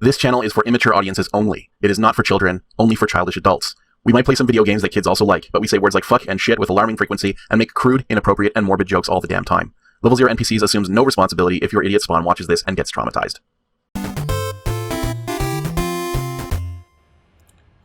This channel is for immature audiences only. It is not for children, only for childish adults. We might play some video games that kids also like, but we say words like fuck and shit with alarming frequency and make crude, inappropriate, and morbid jokes all the damn time. Level 0 NPCs assumes no responsibility if your idiot spawn watches this and gets traumatized.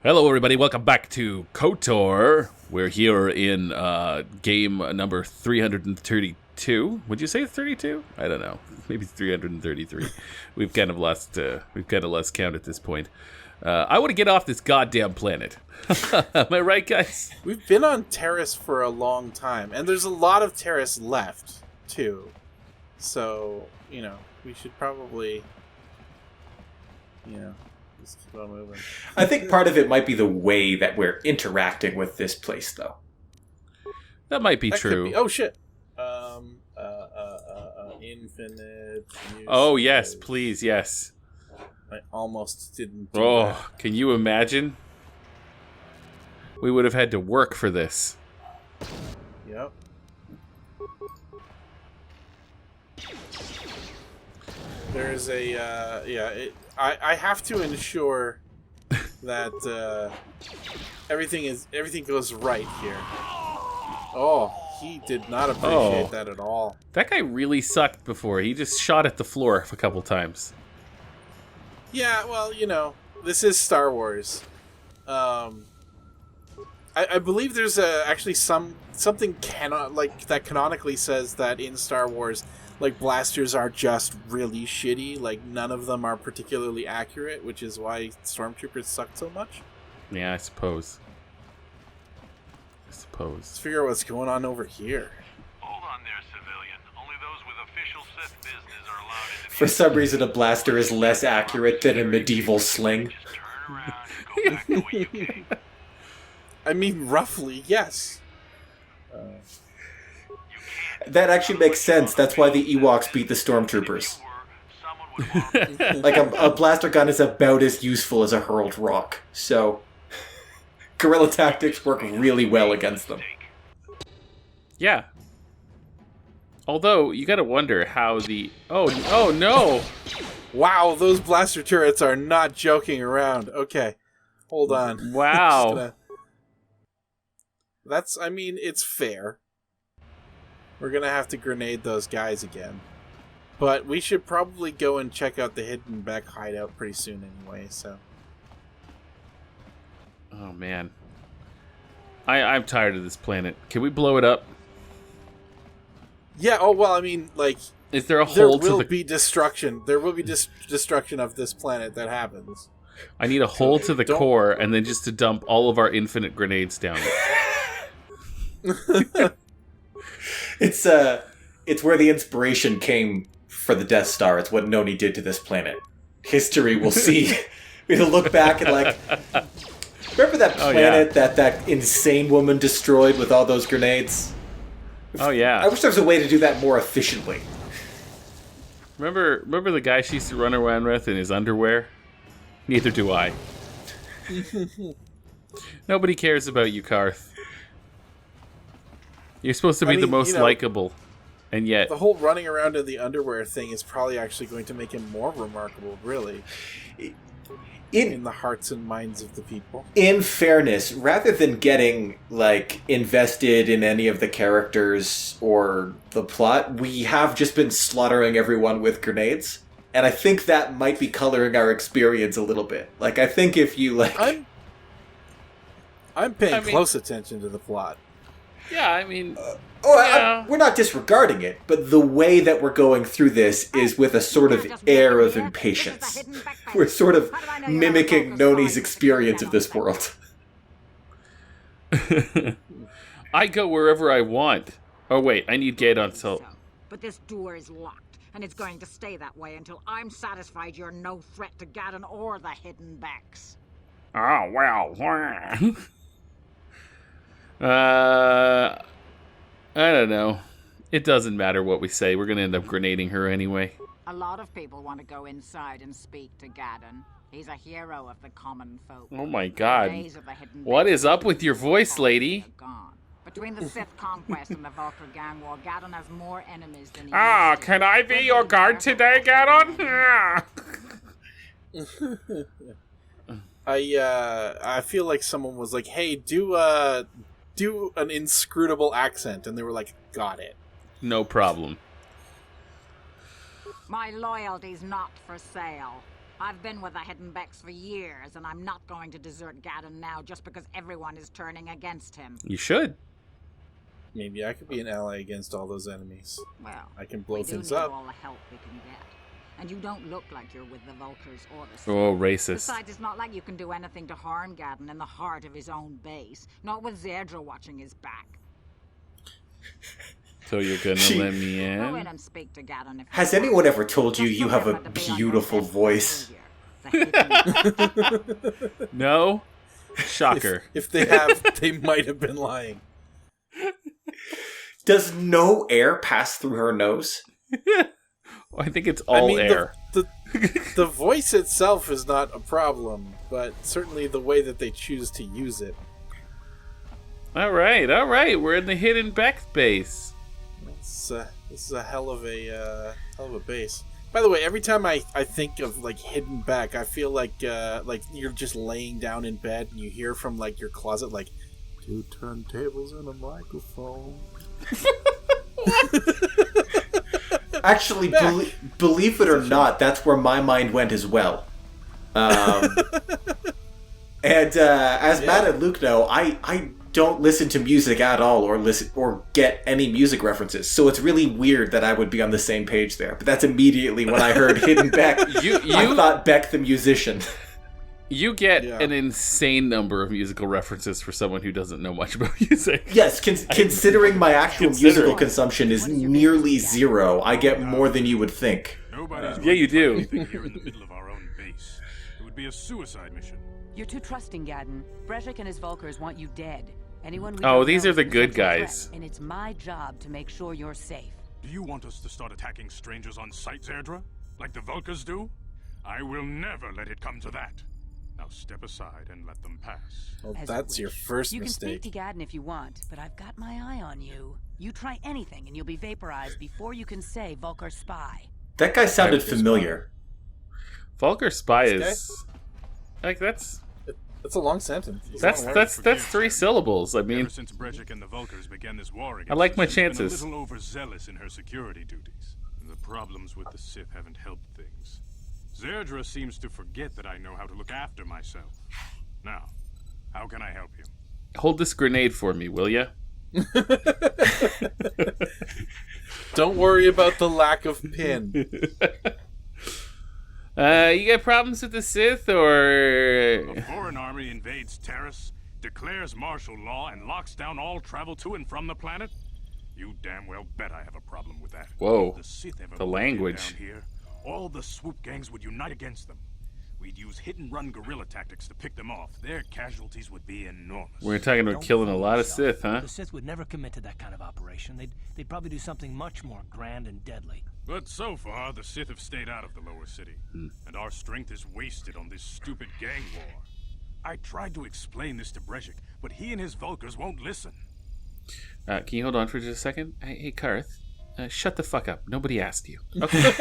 Hello everybody, welcome back to KOTOR. We're here in game number 332. Would you say 32? I don't know. Maybe 333. We've kind of lost count at this point. I want to get off this goddamn planet. Am I right, guys? We've been on Terrace for a long time, and there's a lot of Terrace left, too. So, we should probably, just keep on moving. I think part of it might be the way that we're interacting with this place, though. That might be true. Oh, shit. Infinite. Oh, yes, please, yes. I almost didn't do that. Can you imagine? We would have had to work for this. Yep. There's a, I have to ensure that everything goes right here. Oh, he did not appreciate that at all. That guy really sucked before. He just shot at the floor a couple times. Yeah, well, this is Star Wars. I believe there's actually something that canonically says that in Star Wars, blasters are just really shitty. None of them are particularly accurate, which is why stormtroopers suck so much. Yeah, I suppose. Let's figure out what's going on over here. Hold on there, civilian. Only those with official Sith business are allowed into the... For some reason, a blaster is less accurate than a medieval sling. Just turn around and go back the way you came. I mean, roughly, yes. That actually makes sense. That's why the Ewoks beat the stormtroopers. A blaster gun is about as useful as a hurled rock. So, guerrilla tactics work really well against them. Yeah. Although, you gotta wonder how the... Oh no! Wow, those blaster turrets are not joking around. Okay, hold on. Wow. It's fair. We're gonna have to grenade those guys again. But we should probably go and check out the hidden back hideout pretty soon anyway, so... Oh, man. I'm tired of this planet. Can we blow it up? Yeah, is there a hole to the... There will be destruction. There will be destruction of this planet that happens. I need a hole to the core, and then just to dump all of our infinite grenades down it. It's where the inspiration came for the Death Star. It's what Noney did to this planet. History will see. We'll look back and remember that planet that insane woman destroyed with all those grenades? Oh yeah. I wish there was a way to do that more efficiently. Remember the guy she used to run around with in his underwear? Neither do I. Nobody cares about you, Karth. You're supposed to be the most likable, and yet... The whole running around in the underwear thing is probably actually going to make him more remarkable, really. In the hearts and minds of the people. In fairness, rather than getting, invested in any of the characters or the plot, we have just been slaughtering everyone with grenades. And I think that might be coloring our experience a little bit. I think if you, I'm paying close attention to the plot. Yeah, we're not disregarding it, but the way that we're going through this is with a sort of air of impatience. We're sort of mimicking Noni's experience of this world. I go wherever I want. Oh wait, I need gate on salt. But this door is locked, and it's going to stay that way until I'm satisfied you're no threat to Gadon or the Hidden Becks. Oh, well. I don't know. It doesn't matter what we say. We're going to end up grenading her anyway. A lot of people want to go inside and speak to Gadon. He's a hero of the common folk. Oh my god. What is up with your voice, lady? Between the Sith conquest and the Vulcan gang war, Gadon has more enemies than he can I be your guard today, Gadon? I feel like someone was like, "Hey, do an inscrutable accent," and they were like, "Got it." No problem. My loyalty's not for sale. I've been with the Hidden Becks for years, and I'm not going to desert Gadon now just because everyone is turning against him. You should. Maybe I could be an ally against all those enemies. Well, I can blow we do things need up. all the help we can get. And you don't look like you're with the Vulkars or the Sith. Oh, racist. Besides, it's not like you can do anything to harm Gadon in the heart of his own base. Not with Zerdra watching his back. So you're gonna let me Go in in? and speak to Gadon if Has you anyone want. ever told you Just you have a remember to be on your beautiful best voice? behavior. The Hidden No? Shocker. If they have, they might have been lying. Does no air pass through her nose? I think it's all air. The voice itself is not a problem, but certainly the way that they choose to use it. All right. We're in the Hidden Beck base. This is a hell of a base. By the way, every time I think of like Hidden Beck, I feel like you're just laying down in bed and you hear from like your closet like 2 turntables and a microphone. Actually, believe it or not, that's where my mind went as well. And as Matt and Luke know, I don't listen to music at all, or get any music references. So it's really weird that I would be on the same page there. But that's immediately when I heard Hidden Beck. I thought Beck the musician. You get an insane number of musical references for someone who doesn't know much about music. Yes, considering my actual musical consumption is nearly zero, I get more than you would think. Yeah, you do. Here in the middle of our own base. It would be a suicide mission. You're too trusting, Gadon. Brezhik and his Vulkars want you dead. Anyone we Oh, don't these know are the is a good potential guys. threat, and it's my job to make sure you're safe. Do you want us to start attacking strangers on sight, Zerdra? Like the Vulkars do? I will never let it come to that. Now step aside and let them pass. Well, As that's you your wish. first You mistake. can speak to Gadon if you want, but I've got my eye on you. You try anything and you'll be vaporized before you can say Vulkar spy. That guy sounded familiar. Vulkar spy is like that's a long sentence. that's 3 syllables. I mean, Ever since Brezhik and the Vulkars began this war against I like us, my she's been chances. a little overzealous in her security duties. And the problems with the Sith haven't helped things. Zerdra seems to forget that I know how to look after myself. Now, how can I help you? hold this grenade for me, will ya? Don't worry about the lack of pin. You got problems with the Sith, or A foreign army invades Terrace, declares martial law, and locks down all travel to and from the planet? You damn well bet I have a problem with that. Whoa, If the Sith ever the moved in language. down here, all the swoop gangs would unite against them. We'd use hit-and-run guerrilla tactics to pick them off. Their casualties would be enormous. We're talking about killing a lot of Sith, huh? The Sith would never commit to that kind of operation. They'd probably do something much more grand and deadly. But so far, the Sith have stayed out of the lower city, and our strength is wasted on this stupid gang war. I tried to explain this to Brezhik, but he and his Vulkars won't listen. Can you hold on for just a second? Hey, Karth, shut the fuck up. Nobody asked you. Okay.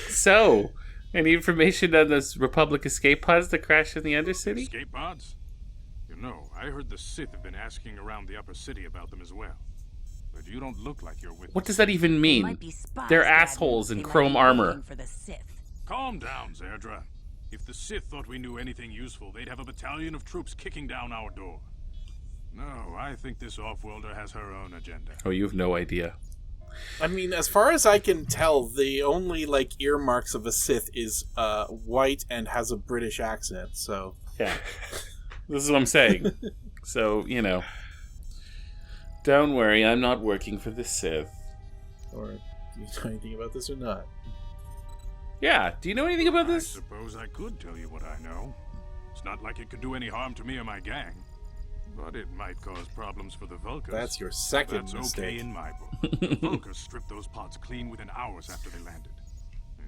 So, any information on those Republic escape pods that crashed in the Undercity? Escape pods? You know, I heard the Sith have been asking around the upper city about them as well. But you don't look like you're with What them. does that even They mean? might be spies, They're Gadon. assholes in They might chrome be armor. working for the Sith. Calm down, Zerdra. If the Sith thought we knew anything useful, they'd have a battalion of troops kicking down our door. No, I think this off-worlder has her own agenda. Oh, you have no idea. I mean, as far as I can tell, the only like earmarks of a Sith is white and has a British accent. So Yeah. This is what I'm saying. So, you know. Don't worry, I'm not working for the Sith. or do you know anything about this or not? Yeah, do you know anything about I this? suppose I could tell you what I know. It's not like it could do any harm to me or my gang. But it might cause problems for the Vulkars. That's your second That's mistake. okay in my book. The Vulkars stripped those pods clean within hours after they landed.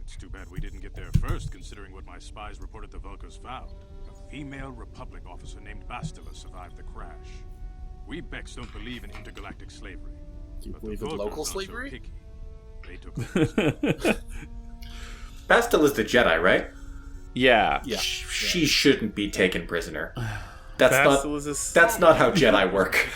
It's too bad we didn't get there first, considering what my spies reported the Vulkars found. A female Republic officer named Bastila survived the crash. We Becks don't believe in intergalactic slavery. Do you but the believe in Vulkars local aren't so slavery? picky. They took the risk. Bastila's the Jedi, right? Yeah. Yeah. She shouldn't be taken prisoner. Bastila's That's not how Jedi work.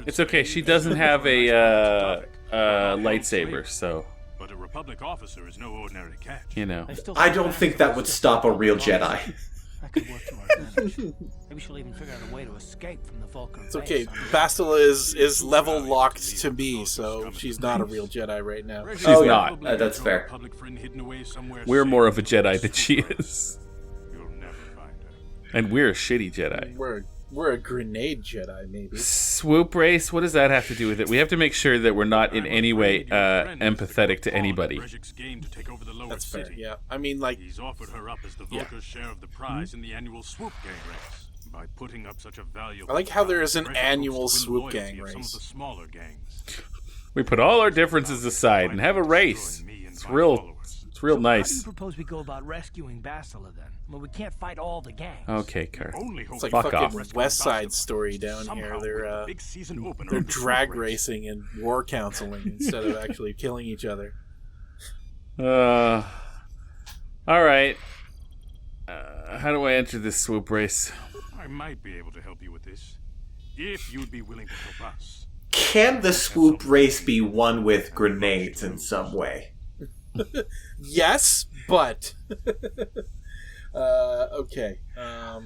It's okay. She doesn't have a lightsaber, so But a Republic officer is no ordinary catch. you know. I don't think that would stop a real Jedi. That could work to our advantage. Maybe she'll even figure out a way to escape from the Vulcan It's okay. base. Bastila is level locked to me, so she's not a real Jedi right now. She's Oh, yeah. not. That's fair. Republic friend hidden away somewhere We're safe. more of a Jedi than she is, You'll never find her. and we're a shitty Jedi. We're a grenade Jedi, maybe. Swoop race. What does that have to do with it? We have to make sure that we're not in any way empathetic to anybody. That's fair. Yeah, I mean, like, He's offered her up as the Vulca's share of the prize in the annual swoop gang race. By putting up such a valuable I like how there is an Regic annual hopes to win swoop loyalty gang of some race. of the smaller gangs. We put all our differences aside and have a race. It's real How do you nice. propose we go about rescuing Bastila then? Well, we can't fight all the gangs. Okay, Kurt. Only hope it's like Fuck fucking off. West Side Story down Somehow here. win the big season opener They're of the swoop drag race. racing and war counseling instead of actually killing each other. All right. How do I enter this swoop race? I might be able to help you with this, if you'd be willing to help us. Can the swoop race be won with grenades in some way? Yes, but okay.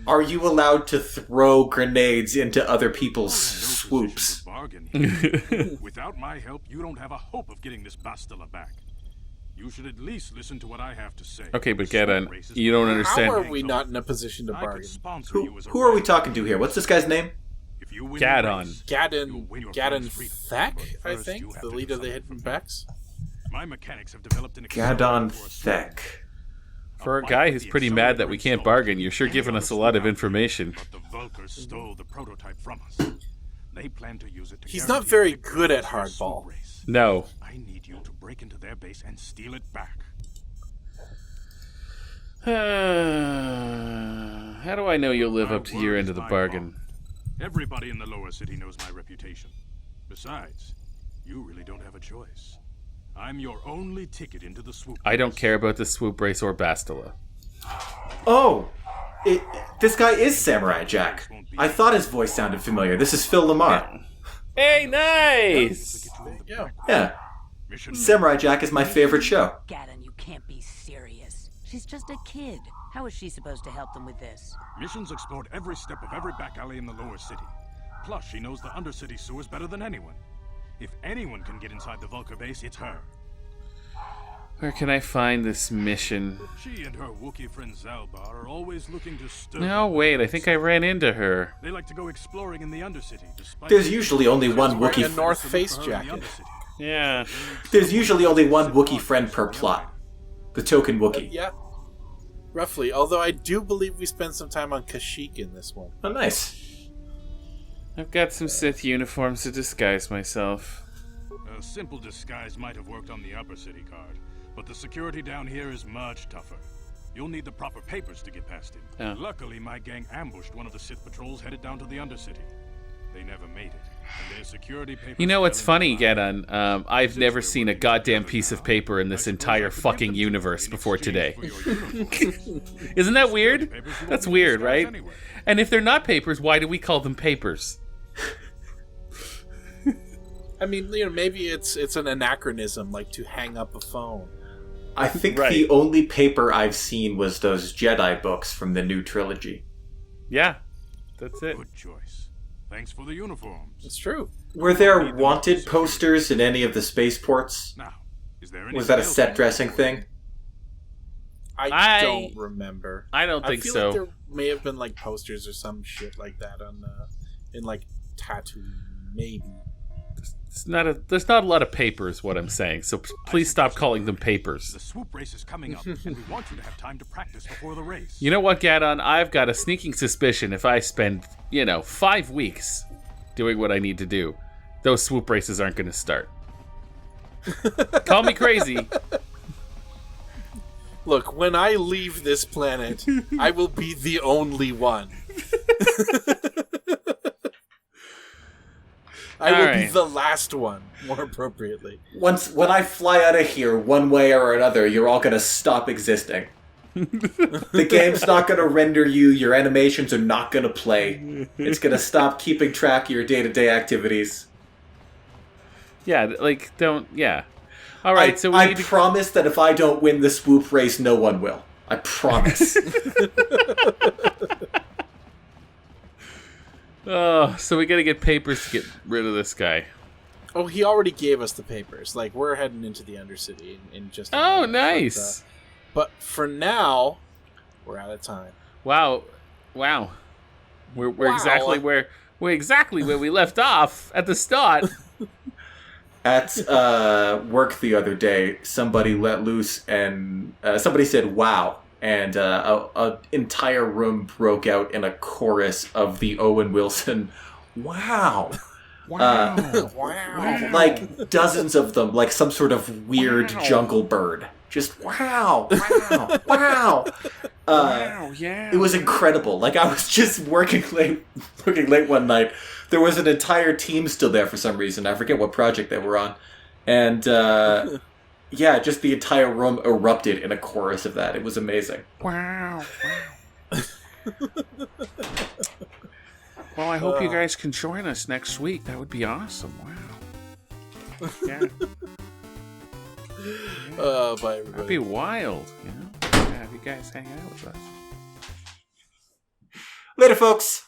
Are you allowed to throw grenades into other people's No position swoops? to bargain here. Without my help, you don't have a hope of getting this Bastila back. You should at least listen to what I have to say. Okay, but The swoop Gadon, race is you don't for understand. How are we not in a position to I could bargain? sponsor you as a Who are we rival. talking to here? What's this guy's name? If you win Gadon. the race, Gadon you'll win your Gadon friend's freedom. Thack, But I first think, you have the to leader of do the something Hidden for me. Becks. My mechanics have developed an Gadon accelerator for a swoop. Thack. For a guy who's pretty mad that we can't bargain, you're sure giving us a lot of information. But the Vulcars stole the prototype from us. They plan to use it to He's not guarantee very victory good at in the hardball. swoop race. No. I need you to break into their base and steal it back. How do I know you'll live up to your end of the bargain? Everybody in the lower city knows my reputation. Besides, you really don't have a choice. I'm your only ticket into the swoop. I don't care about the swoop race or Bastila. Oh, this guy is Samurai Jack. I thought his voice sounded familiar. This is Phil Lamar. Hey, nice! Yeah. Yeah, Mission Samurai Jack is my favorite show. Gadon, you can't be serious. She's just a kid. How is she supposed to help them with this? Mission's explored every step of every back alley in the lower city. Plus, she knows the undercity sewers better than anyone. If anyone can get inside the Vulcar base, it's her. Where can I find this mission? She and her Wookiee friend Zalbar are always looking to stir. No, wait, I think I ran into her. They like to go exploring in the undercity. Despite There's usually only one Wearing a Wookiee. North Face her in the jacket. Undercity. Yeah. There's usually only one Wookiee friend per plot. The token Wookiee. Yeah. Roughly. Although I do believe we spent some time on Kashyyyk in this one. Oh, nice. I've got some Sith uniforms to disguise myself. A simple disguise might have worked on the upper city card, but the security down here is much tougher. You'll need the proper papers to get past him. Oh. Luckily, my gang ambushed one of the Sith patrols headed down to the undercity. They never made it, and their security papers... You know what's fell funny, into the Gadon? I've never seen a goddamn piece of paper in this entire fucking universe before today. Isn't that weird? That's weird, right? And if they're not papers, why do we call them papers? I mean, maybe it's an anachronism, like to hang up a phone. I think Right. the only paper I've seen was those Jedi books from the new trilogy. Yeah, that's it. Good choice. Thanks for the uniforms. It's true. Were there wanted posters in any of the spaceports? Now, is there any Was that a else set you dressing need? thing? I don't remember. I don't think I feel so. like there may have been like posters or some shit like that on in like Tatooine, maybe. There's not a lot of papers, what I'm saying. So please stop calling them The papers. swoop race is coming up, and we want you to have time to practice before the race. You know what, Gadon? I've got a sneaking suspicion if I spend, 5 weeks doing what I need to do, those swoop races aren't going to start. Call me crazy. Look, when I leave this planet, I will be the only one. I will be right. the last one, more appropriately. When I fly out of here, one way or another, you're all gonna stop existing. The game's not gonna render you. Your animations are not gonna play. It's gonna stop keeping track of your day-to-day activities. Yeah, like, don't... Yeah. All right, so we I need to... promise that if I don't win the swoop race, no one will. I promise. Oh, so we gotta get papers to get rid of this guy. Oh, he already gave us the papers. Like, we're heading into the Undercity in just a Oh, moment. nice. But for now, we're out of time. Wow. We're Wow. exactly where we left off at the start. At work the other day, somebody let loose and somebody said, "Wow." And an entire room broke out in a chorus of the Owen Wilson, "Wow." Wow. Like dozens of them, like some sort of weird jungle bird. Just wow, wow, wow. Wow, yeah. It was incredible. Like I was just working late one night. There was an entire team still there for some reason. I forget what project they were on. And yeah, just the entire room erupted in a chorus of that. It was amazing. Wow. Well, I hope you guys can join us next week. That would be awesome. Wow. Yeah. Bye, everybody. That'd be wild, you know? Have you guys hang out with us. Later, folks.